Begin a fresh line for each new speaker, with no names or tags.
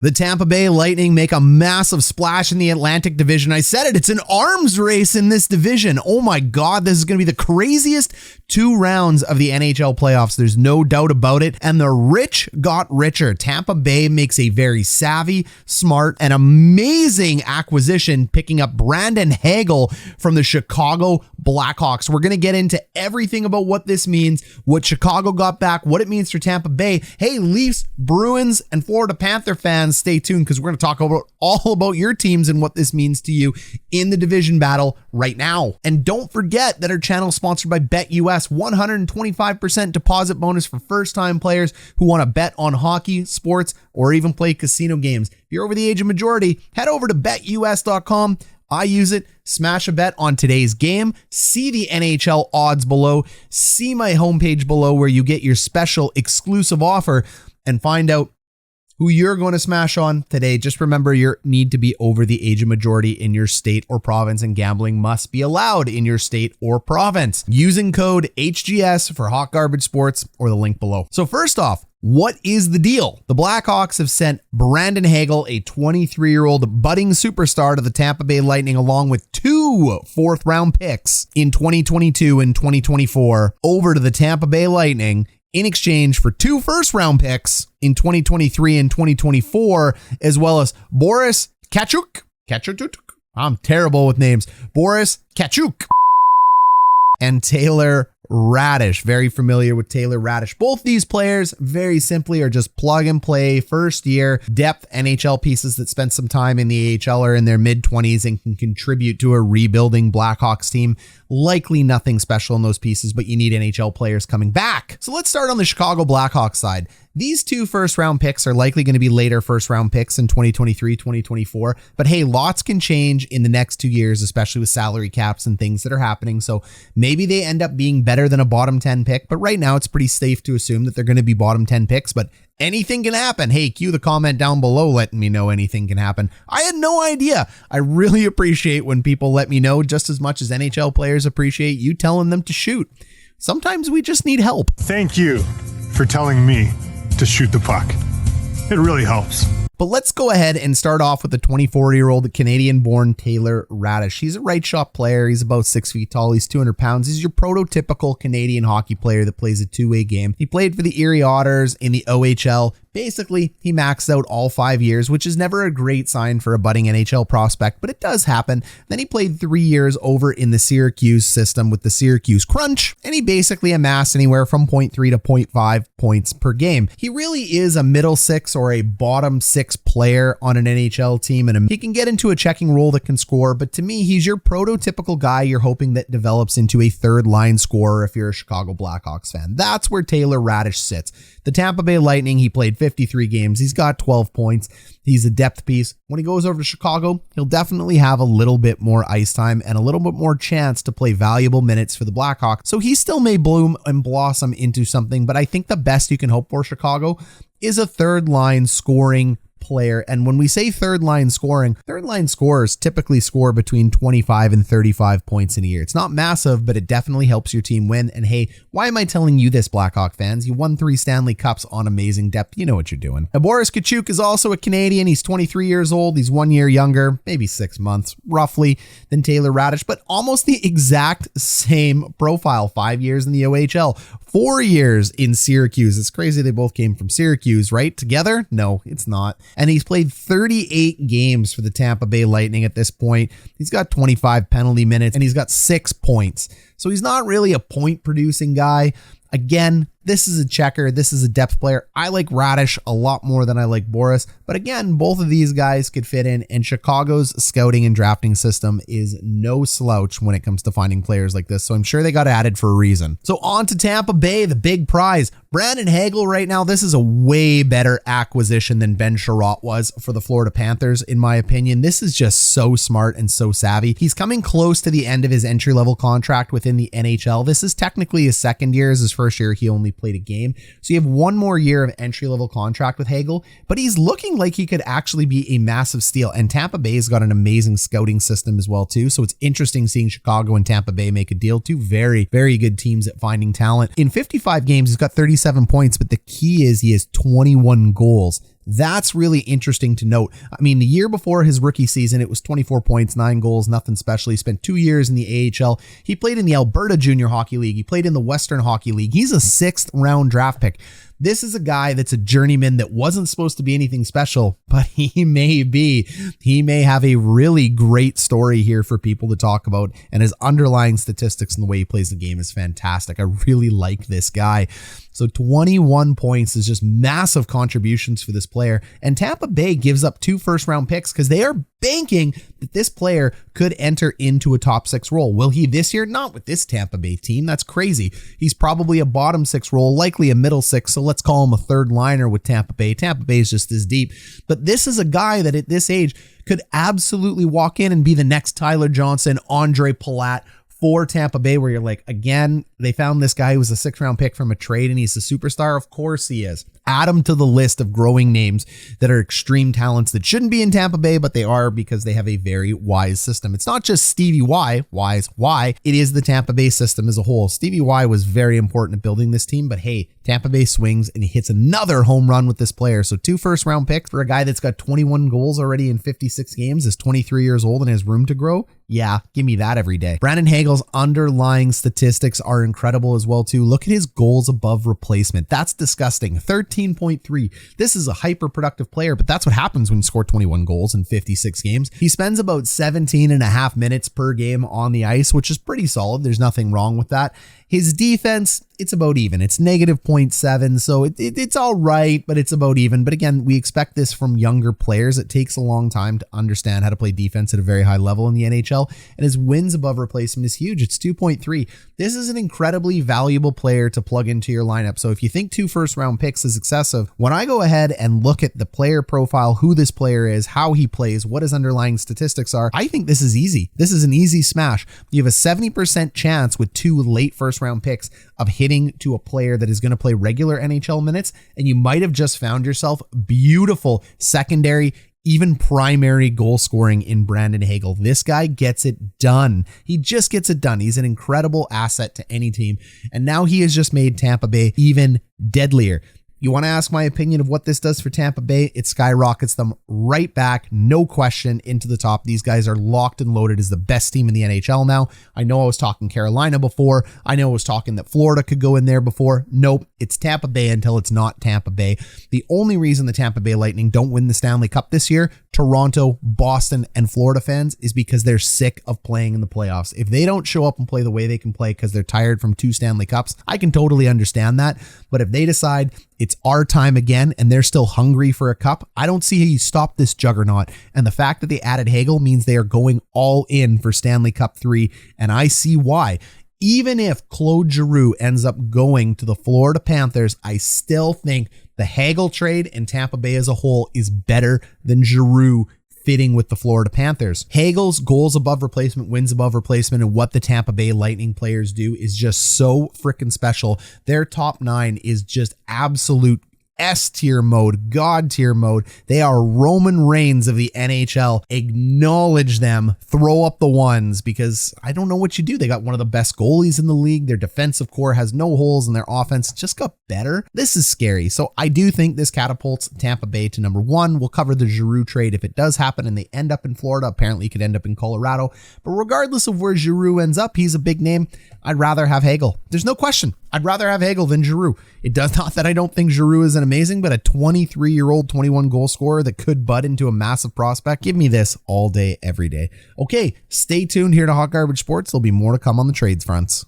The Tampa Bay Lightning make a massive splash in the Atlantic Division. I said it, it's an arms race in this division. Oh my God, this is going to be the craziest 2 rounds of the NHL playoffs. There's no doubt about it. And the rich got richer. Tampa Bay makes a very savvy, smart, and amazing acquisition, picking up Brandon Hagel from the Chicago Blackhawks. We're going to get into everything about what this means, what Chicago got back, what it means for Tampa Bay. Hey, Leafs, Bruins, and Florida Panther fans, stay tuned because we're going to talk about all about your teams and what this means to you in the division battle right now. And don't forget that our channel is sponsored by BetUS. 125% deposit bonus for first-time players who want to bet on hockey, sports, or even play casino games. If you're over the age of majority, head over to betus.com. I use it. Smash a bet on today's game. See the NHL odds below. See my homepage below where you get your special exclusive offer and find out who you're going to smash on today. Just remember, you need to be over the age of majority in your state or province, and gambling must be allowed in your state or province. Using code HGS for Hot Garbage Sports or the link below. So first off, what is the deal? The Blackhawks have sent Brandon Hagel, a 23-year-old budding superstar, to the Tampa Bay Lightning along with 2 fourth-round picks in 2022 and 2024 over to the Tampa Bay Lightning in exchange for 2 first-round picks in 2023 and 2024, as well as Boris Katchouk. I'm terrible with names. Boris Katchouk and Taylor Radish. Very familiar with Taylor Radish. Both these players, very simply, are just plug and play, first year depth NHL pieces that spent some time in the AHL or in their mid-20s and can contribute to a rebuilding Blackhawks team. Likely nothing special in those pieces, but you need NHL players coming back. So let's start on the Chicago Blackhawks side. These 2 first-round picks are likely going to be later first-round picks in 2023, 2024. But hey, lots can change in the next 2 years, especially with salary caps and things that are happening. So maybe they end up being better than a bottom 10 pick. But right now, it's pretty safe to assume that they're going to be bottom 10 picks. But anything can happen. Hey, cue the comment down below letting me know anything can happen. I had no idea. I really appreciate when people let me know, just as much as NHL players appreciate you telling them to shoot. Sometimes we just need help.
Thank you for telling me to shoot the puck. It really helps.
But let's go ahead and start off with the 24-year-old Canadian-born Taylor Radish. He's a right shot player. He's about 6 feet tall. He's 200 pounds. He's your prototypical Canadian hockey player that plays a two-way game. He played for the Erie Otters in the OHL. Basically, he maxed out all 5 years, which is never a great sign for a budding NHL prospect, but it does happen. Then he played 3 years over in the Syracuse system with the Syracuse Crunch, and he basically amassed anywhere from 0.3 to 0.5 points per game. He really is a middle 6 or a bottom 6 player on an NHL team, and he can get into a checking role that can score, but to me, he's your prototypical guy you're hoping that develops into a third-line scorer if you're a Chicago Blackhawks fan. That's where Taylor Radish sits. The Tampa Bay Lightning, he played 53 games. He's got 12 points. He's a depth piece. When he goes over to Chicago, he'll definitely have a little bit more ice time and a little bit more chance to play valuable minutes for the Blackhawks. So he still may bloom and blossom into something, but I think the best you can hope for Chicago is a third line scoring player. And when we say third line scoring, third line scorers typically score between 25 and 35 points in a year. It's not massive, but it definitely helps your team win. And hey, why am I telling you this, Blackhawk fans? You won 3 Stanley Cups on amazing depth. You know what you're doing. Now, Boris Katchouk is also a Canadian. He's 23 years old. He's 1 year younger, maybe 6 months roughly than Taylor Radish, but almost the exact same profile. 5 years in the OHL, 4 years in Syracuse. It's crazy they both came from Syracuse, right? Together? No, it's not. And he's played 38 games for the Tampa Bay Lightning at this point. He's got 25 penalty minutes and he's got 6 points. So he's not really a point producing guy. Again, this is a checker. This is a depth player. I like Radish a lot more than I like Boris. But again, both of these guys could fit in, and Chicago's scouting and drafting system is no slouch when it comes to finding players like this. So I'm sure they got added for a reason. So on to Tampa Bay, the big prize. Brandon Hagel right now, this is a way better acquisition than Ben Sherratt was for the Florida Panthers, in my opinion. This is just so smart and so savvy. He's coming close to the end of his entry-level contract within the NHL. This is technically his second year. As his first year, he only played a game. So you have 1 more year of entry-level contract with Hagel, but he's looking like he could actually be a massive steal. And Tampa Bay's got an amazing scouting system as well, too. So it's interesting seeing Chicago and Tampa Bay make a deal. 2 very, very good teams at finding talent. In 55 games, he's got 37 points, but the key is he has 21 goals. That's really interesting to note. I mean, the year before his rookie season, it was 24 points, 9 goals, nothing special. He spent 2 years in the AHL. He played in the Alberta Junior Hockey League. He played in the Western Hockey League. He's a 6th round draft pick. This is a guy that's a journeyman that wasn't supposed to be anything special, but he may be. He may have a really great story here for people to talk about, and his underlying statistics and the way he plays the game is fantastic. I really like this guy. So 21 points is just massive contributions for this player, and Tampa Bay gives up 2 first-round picks because they are banking that this player could enter into a top 6 role. Will he this year? Not with this Tampa Bay team. That's crazy. He's probably a bottom 6 role, likely a middle 6, so let's call him a third liner with Tampa Bay. Tampa Bay is just as deep. But this is a guy that at this age could absolutely walk in and be the next Tyler Johnson, Andre Palat for Tampa Bay, where you're like, again, they found this guy who was a 6th round pick from a trade and he's a superstar. Of course he is. Add him to the list of growing names that are extreme talents that shouldn't be in Tampa Bay, but they are because they have a very wise system. It's not just Stevie Y, wise Y. It is the Tampa Bay system as a whole. Stevie Y was very important at building this team, but hey, Tampa Bay swings and he hits another home run with this player. So 2 first-round picks for a guy that's got 21 goals already in 56 games, is 23 years old and has room to grow. Yeah, give me that every day. Brandon Hagel's underlying statistics are incredible as well too. Look at his goals above replacement. That's disgusting. 13.3. This is a hyper-productive player, but that's what happens when you score 21 goals in 56 games. He spends about 17 and a half minutes per game on the ice, which is pretty solid. There's nothing wrong with that. His defense, it's about even. It's negative 0.7, so it's all right, but it's about even. But again, we expect this from younger players. It takes a long time to understand how to play defense at a very high level in the NHL, and his wins above replacement is huge. It's 2.3. This is an incredibly valuable player to plug into your lineup. So if you think 2 first-round picks is excessive, when I go ahead and look at the player profile, who this player is, how he plays, what his underlying statistics are, I think this is easy. This is an easy smash. You have a 70% chance with 2 late first-round picks of hitting to a player that is going to play regular NHL minutes, and you might have just found yourself beautiful secondary, even primary goal scoring in Brandon Hagel. This guy gets it done. He just gets it done. He's an incredible asset to any team, and now he has just made Tampa Bay even deadlier. You want to ask my opinion of what this does for Tampa Bay? It skyrockets them right back, no question, into the top. These guys are locked and loaded as the best team in the NHL now. I know I was talking Carolina before. I know I was talking that Florida could go in there before. Nope, it's Tampa Bay until it's not Tampa Bay. The only reason the Tampa Bay Lightning don't win the Stanley Cup this year, Toronto, Boston, and Florida fans, is because they're sick of playing in the playoffs. If they don't show up and play the way they can play because they're tired from 2 Stanley Cups, I can totally understand that. But if they decide it's our time again and they're still hungry for a cup, I don't see how you stop this juggernaut. And the fact that they added Hagel means they are going all in for Stanley Cup 3, and I see why. Even if Claude Giroux ends up going to the Florida Panthers, I still think the Hagel trade and Tampa Bay as a whole is better than Giroux fitting with the Florida Panthers. Hagel's goals above replacement, wins above replacement, and what the Tampa Bay Lightning players do is just so freaking special. Their top 9 is just absolute S-tier mode, God-tier mode. They are Roman Reigns of the NHL. Acknowledge them. Throw up the ones, because I don't know what you do. They got one of the best goalies in the league. Their defensive core has no holes, and their offense just got better. This is scary. So I do think this catapults Tampa Bay to number 1. We'll cover the Giroux trade if it does happen and they end up in Florida. Apparently, he could end up in Colorado. But regardless of where Giroux ends up, he's a big name. I'd rather have Hagel. There's no question. I'd rather have Hagel than Giroux. It does not that I don't think Giroux is an amazing, but a 23-year-old 21 goal scorer that could bud into a massive prospect. Give me this all day, every day. Okay, stay tuned here to Hot Garbage Sports. There'll be more to come on the trades fronts.